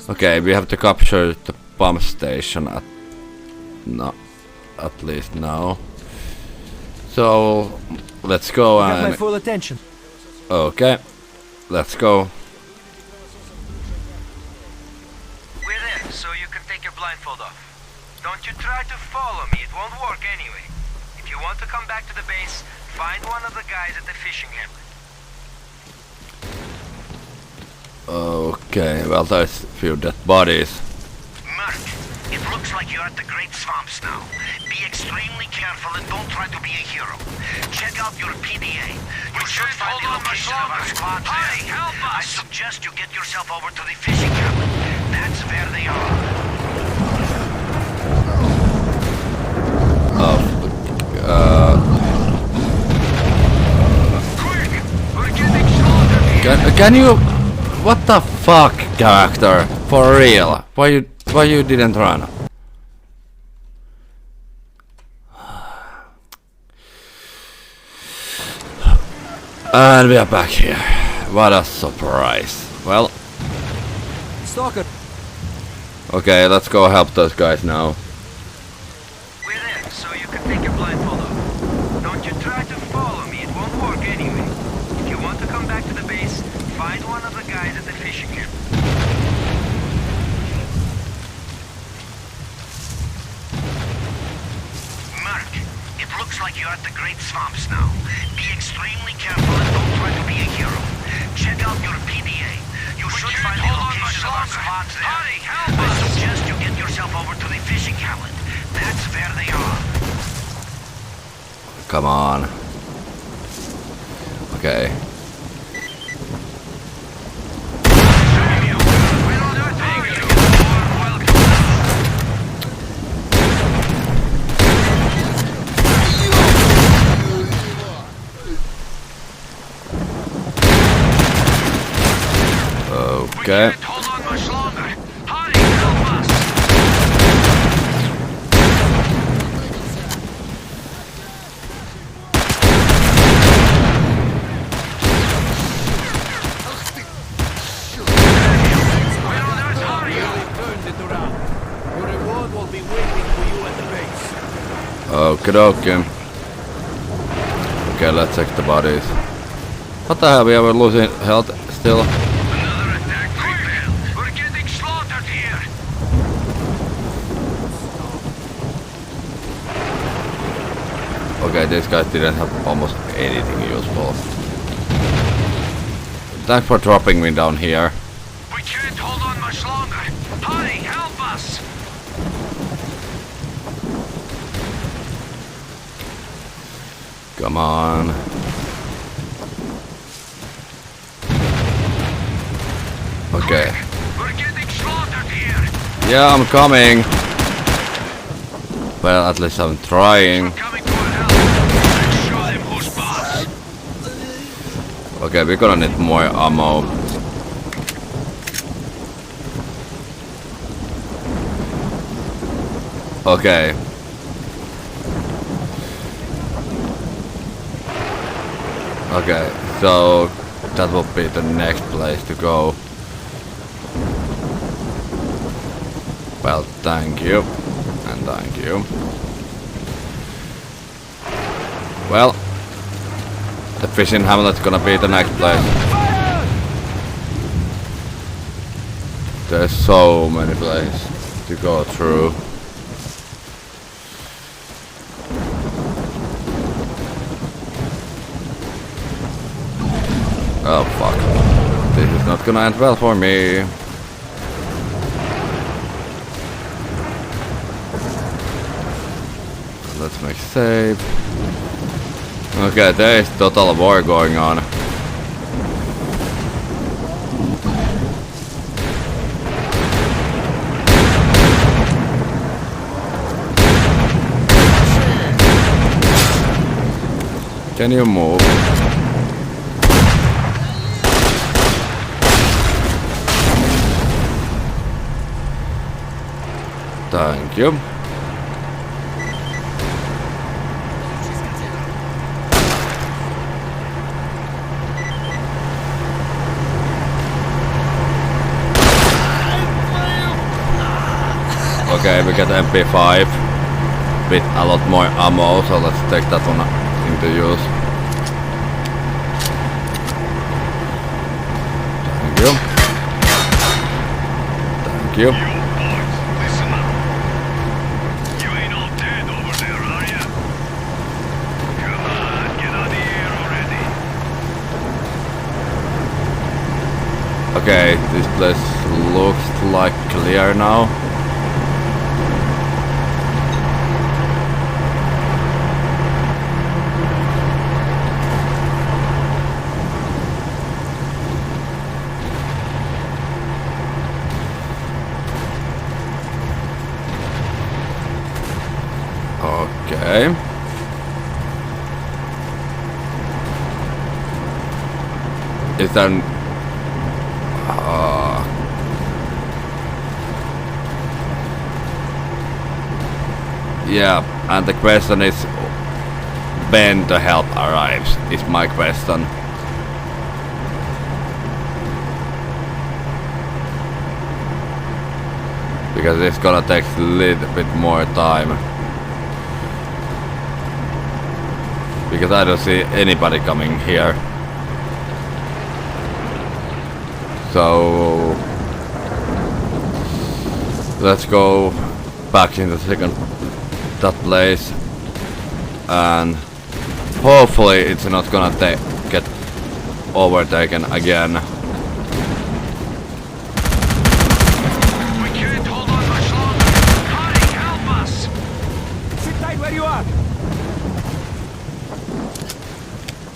Okay, we have to capture the pump station at least now. So let's go You got my and full attention. okay, let's go. We're there, so you can take your blindfold off. Don't you try to follow me, it won't work anyway. If you want to come back to the base, find one of the guys at the fishing hamlet. Okay, well there's a few dead bodies. Merc, it looks like you're at the Great Swamps now. Be extremely careful and don't try to be a hero. Check out your PDA. You should find the location of our squad there. I suggest you get yourself over to the fishing hamlet. That's where they are. Quick! We're getting slaughtered. Can you? What the fuck, character? For real? Why you didn't run? And we are back here. What a surprise. Well, Stalker. okay, let's go help those guys now. We're there, so you can take your blindfold off. Don't you try to follow me, it won't work anyway. If you want to come back to the base, find one of the guys at the fishing camp. Mark, it looks like you're at the Great Swamps now. Be extremely careful and don't try to be a hero. Check out your PDA. You should find the location of our squads there. I suggest you get yourself over to the fishing hamlet. That's where they are. Come on. Okay. Okay. Hold on much longer. Hurry, help us! Okie dokie. Okay, let's check the bodies. What the hell, we are losing health still? Another attack failed. We're getting slaughtered here. Okay, these guys didn't have almost anything useful. Thanks for dropping me down here. We can't hold on much longer. Hurry, help us! Come on. Okay. We're getting slaughtered here. Yeah, I'm coming. Well, at least I'm trying. Coming to our help. Let's show them who's boss. Okay, we're gonna need more ammo. Okay. Okay, so that will be the next place to go. Well, thank you. And thank you. Well, the fishing hamlet's gonna be the next place. There's so many places to go through. Oh fuck. This is not gonna end well for me. Let's make save. Okay, there is total war going on. Can you move? Thank you. Okay, we get MP5 with a lot more ammo, so let's take that one into use. Thank you. Thank you. Listen up. You ain't all dead over there, are ya? Come on, get out of here already. Okay, this place looks like clear now. Okay. Is there yeah, and the question is when the help arrives, is my question. Because it's gonna take a little bit more time. Because I don't see anybody coming here. So let's go back in the second that place, and hopefully it's not gonna get overtaken again. We can't hold on much longer. Hurry, help us! Sit tight where you are.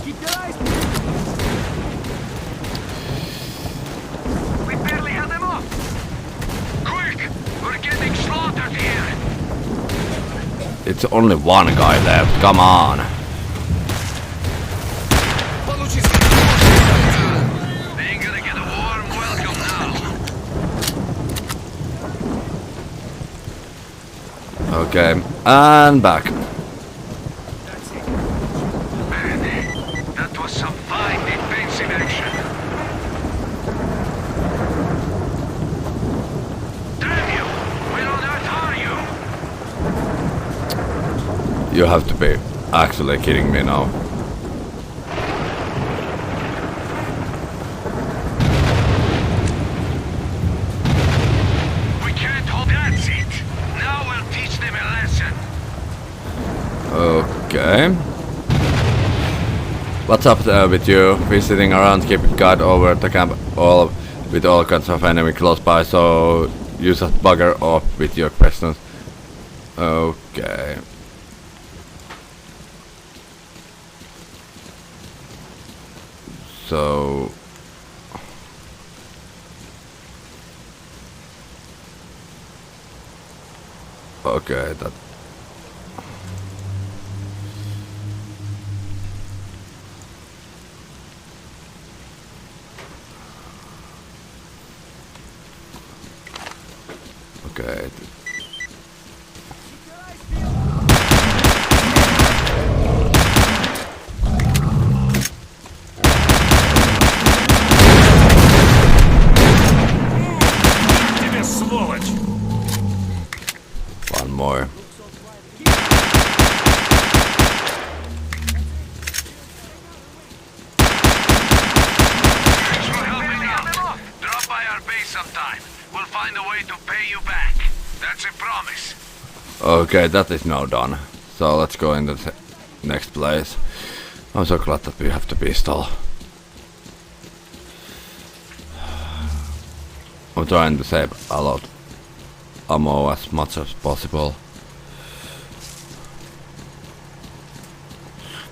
Keep your eyes. We barely held them off. Quick, we're getting slaughtered here. It's only one guy left, come on. They ain't gonna get a warm welcome now. Okay, and back. Man, that was some fine defensive action. Damn you! Where on earth are you? You have to be actually kidding me now. We can't hold. That's it. Now we'll teach them a lesson. Okay. What's up there with you? Visiting around, keeping guard over the camp with all kinds of enemy close by, so you just bugger off with your questions. Okay. So... Okay, that... Okay. One more. Thanks for helping out. Drop by our base sometime. We'll find a way to pay you back. That's a promise. Okay, that is now done. So let's go into the next place. I'm so glad that we have the pistol. I'm trying to save a lot ammo as much as possible.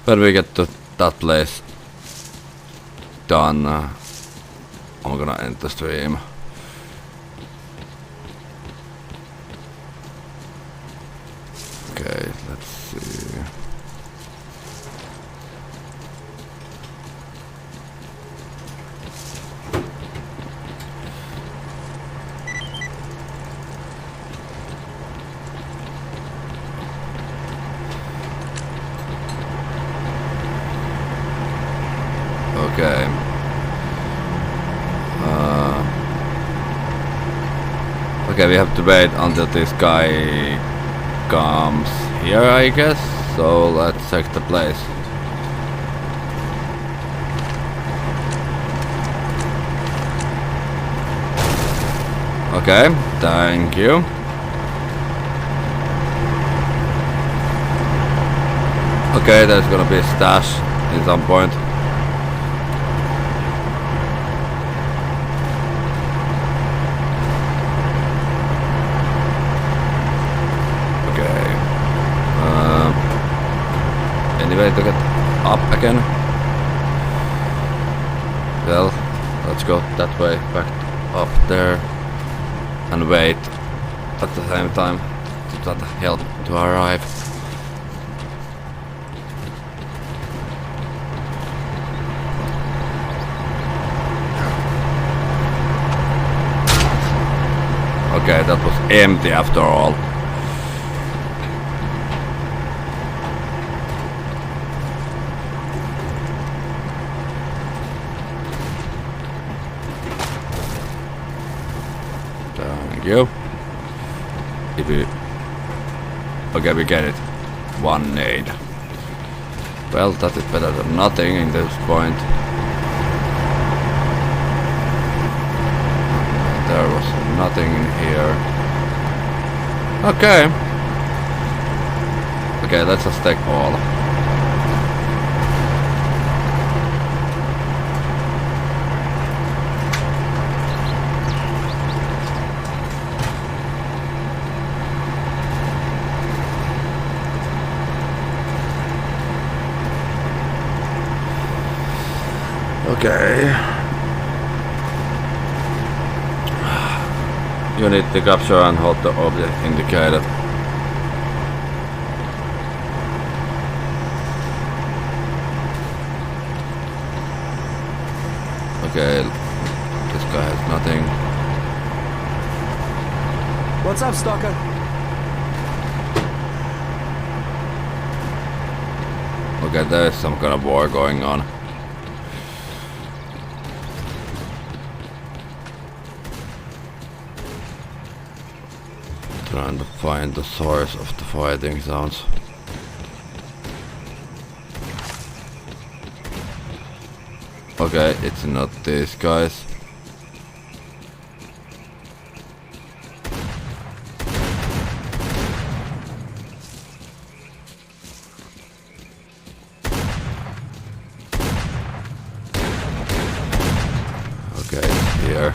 When we get to that place done, I'm gonna end the stream. Okay, let's see. Okay. Okay, we have to wait until this guy comes here, I guess. So let's check the place. Okay, thank you. Okay, there's gonna be a stash at some point. Way to get up again. Well, let's go that way, back up there, and wait at the same time for that help to arrive. Okay, that was empty after all. You. If you... Okay, we get it. One nade. Well, that is better than nothing in this point. There was nothing in here. Okay. Okay, let's just take all. Okay. You need to capture and hold the object indicated. Okay, this guy has nothing. What's up, Stalker? Okay, there's some kind of war going on. Trying to find the source of the fighting sounds. Okay, it's not these guys. Okay, it's here.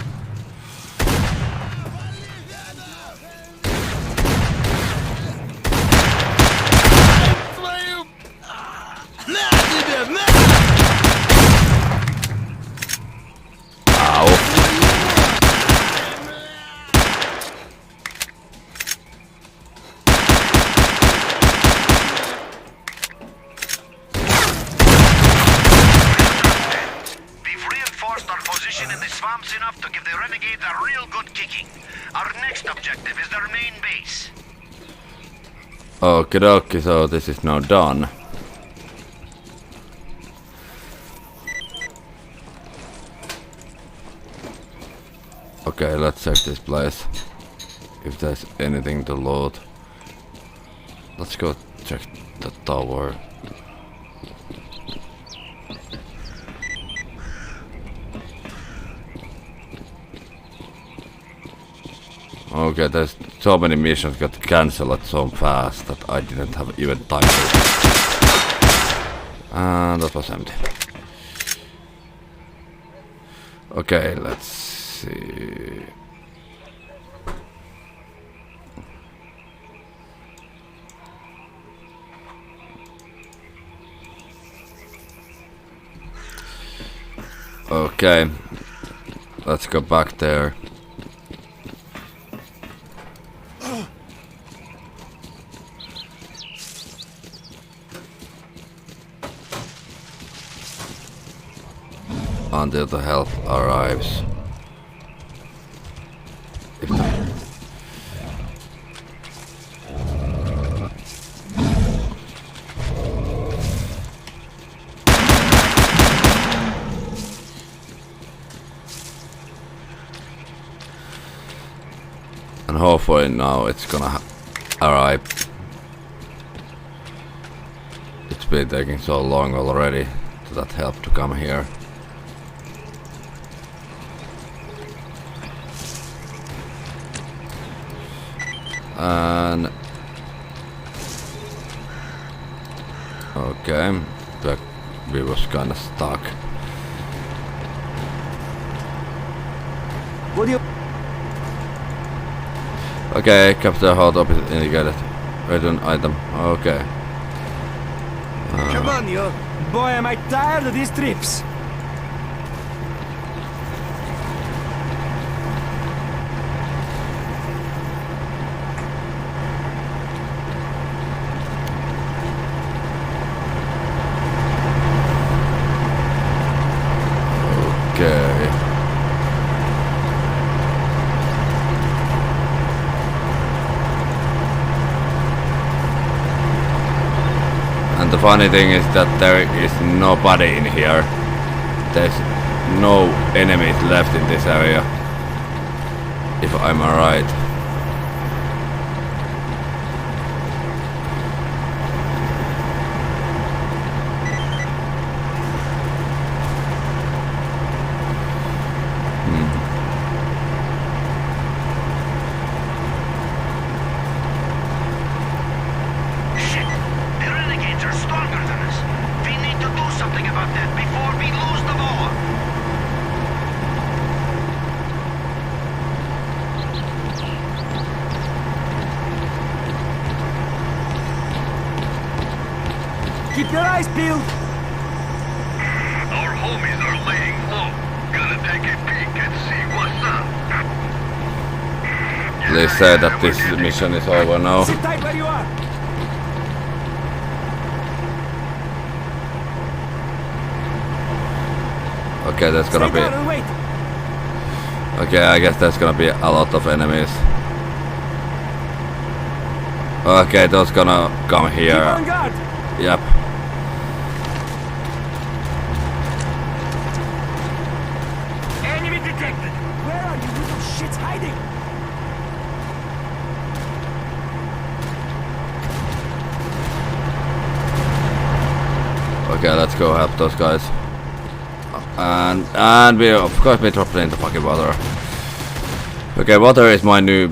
We've reinforced our position in the swamps enough to give the renegades a real good kicking. Our next objective is their main base. Okie dokie, so this is now done. Okay, let's check this place. If there's anything to loot. Let's go check the tower. Okay, there's so many missions got cancelled so fast that I didn't have even time to. And that was empty. Okay, let's see. Okay, let's go back there. Until the help arrives. And hopefully now it's gonna arrive. It's been taking so long already for that help to come here. And okay, but we was kinda stuck. What do you... Okay, capture hold up is indicated. Return item. Okay. Come on, you. Boy, am I tired of these trips. Okay. And the funny thing is that there is nobody in here. There's no enemies left in this area. If I'm right. Shit! The renegades are stronger than us. We need to do something about that before we lose the war. Keep your eyes peeled. Our homies are laying low. Gonna take a peek and see what's up. They said that this mission is over now. Sit tight where you are. Okay, there's gonna Stay be. down and wait. Okay, I guess there's gonna be a lot of enemies. Okay, those gonna come Keep here. on guard. Yep. Enemy detected. Where are you little shits hiding? Okay, let's go help those guys. And we of course we dropped into fucking water. Okay, water is my new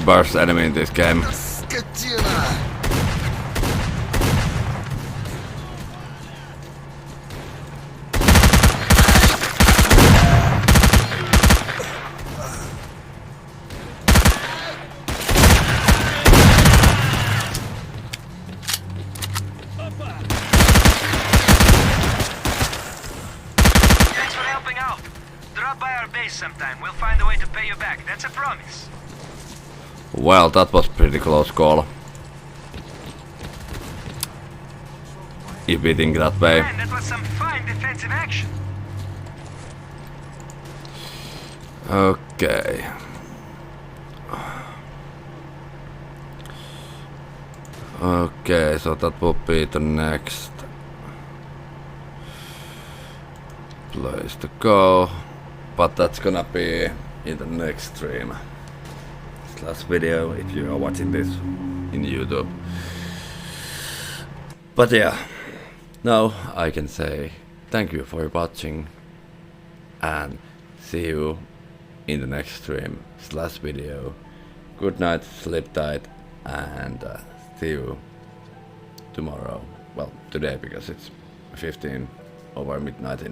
worst enemy in this game. Скотина! Thanks for helping out. Drop by our base sometime. We'll find a way to pay you back. That's a promise. Well, that was pretty close call. If we think that way. Man, that was some fine defensive action. Okay. Okay, so that will be the next place to go. But that's gonna be in the next stream. Last video if you are watching this in YouTube. But yeah, now I can say thank you for watching and see you in the next stream / video. Good night, sleep tight, and see you tomorrow. Well, today because it's 15 over midnight in